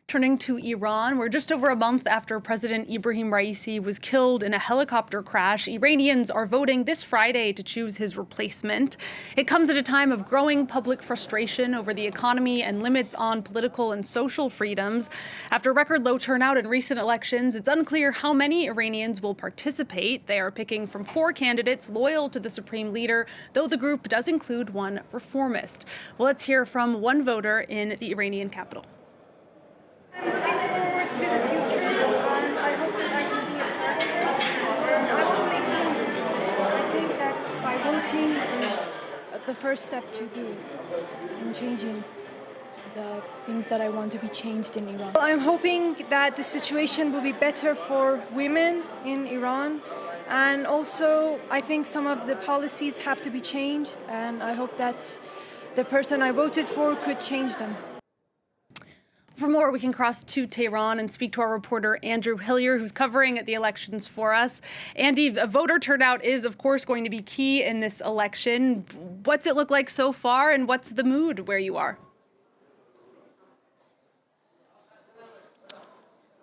Turning to Iran, where just over a month after President Ebrahim Raisi was killed in a helicopter crash, Iranians are voting this Friday to choose his replacement. It comes at a time of growing public frustration over the economy and limits on political and social freedoms. After record low turnout in recent elections, it's unclear how many Iranians will participate. They are picking from 4 candidates loyal to the supreme leader, though the group does include one reformist. Well, let's hear from one voter in the Iranian capital. I'm looking forward to the future, and I hope that I can be a part of it. I want to make changes. I think that by voting is the first step to do it, in changing the things that I want to be changed in Iran. I'm hoping that the situation will be better for women in Iran, and also I think some of the policies have to be changed, and I hope that the person I voted for could change them. For more, we can cross to Tehran and speak to our reporter, Andrew Hilliar, who's covering the elections for us. Andy, voter turnout is, of course, going to be key in this election. What's it look like so far, and what's the mood where you are?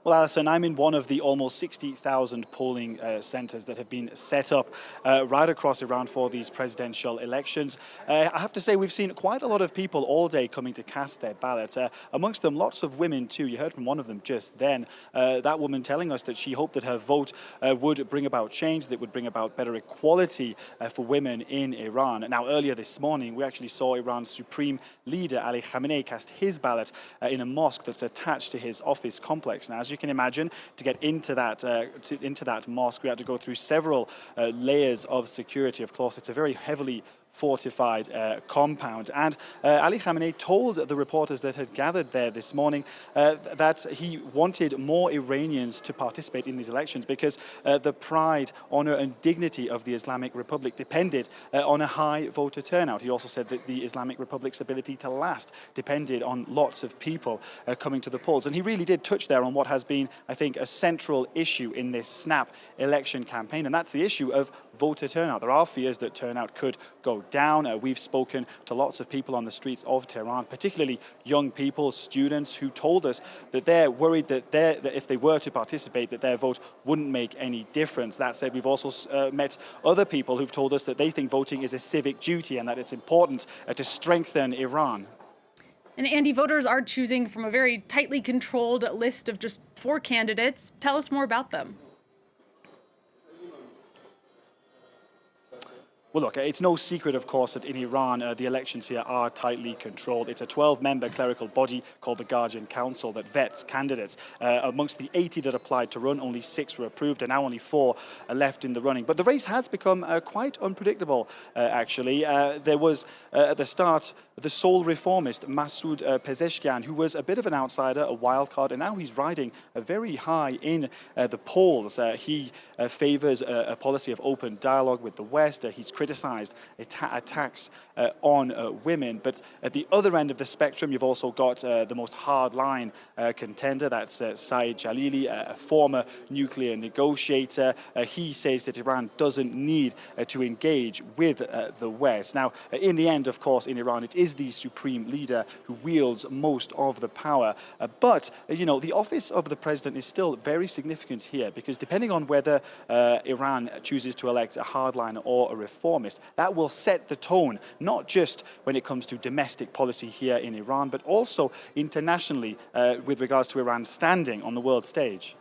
Well, Alison, I'm in one of the almost 60,000 polling centres that have been set up right across Iran for these presidential elections. I have to say we've seen quite a lot of people all day coming to cast their ballots. Amongst them, lots of women too. You heard from one of them just then. That woman telling us that she hoped that her vote would bring about change, that would bring about better equality for women in Iran. Now, earlier this morning, we actually saw Iran's supreme leader, Ali Khamenei, cast his ballot in a mosque that's attached to his office complex. Now, as you can imagine, to get into that mosque, we had to go through several layers of security. Of course, it's a very heavily fortified compound. And Ali Khamenei told the reporters that had gathered there this morning that he wanted more Iranians to participate in these elections because the pride, honor and dignity of the Islamic Republic depended on a high voter turnout. He also said that the Islamic Republic's ability to last depended on lots of people coming to the polls. And he really did touch there on what has been, I think, a central issue in this snap election campaign, and that's the issue of voter turnout. There are fears that turnout could go down. We've spoken to lots of people on the streets of Tehran, particularly young people, students, who told us that they're worried that if they were to participate, that their vote wouldn't make any difference. That said, we've also met other people who've told us that they think voting is a civic duty and that it's important to strengthen Iran. And Andy, voters are choosing from a very tightly controlled list of just 4 candidates. Tell us more about them. Well, look, it's no secret, of course, that in Iran, the elections here are tightly controlled. It's a 12-member clerical body called the Guardian Council that vets candidates. Amongst the 80 that applied to run, only 6 were approved, and now only 4 are left in the running. But the race has become quite unpredictable, actually. There was, at the start, the sole reformist, Masoud Pezeshkian, who was a bit of an outsider, a wild card, and now he's riding very high in the polls. He favors a policy of open dialogue with the West. He's criticized attacks on women. But at the other end of the spectrum, you've also got the most hardline contender. That's Saeed Jalili, a former nuclear negotiator. He says that Iran doesn't need to engage with the West. Now, in the end, of course, in Iran, it is the supreme leader who wields most of the power. But, you know, the office of the president is still very significant here because depending on whether Iran chooses to elect a hardliner or a reformist, that will set the tone, not just when it comes to domestic policy here in Iran, but also internationally with regards to Iran's standing on the world stage.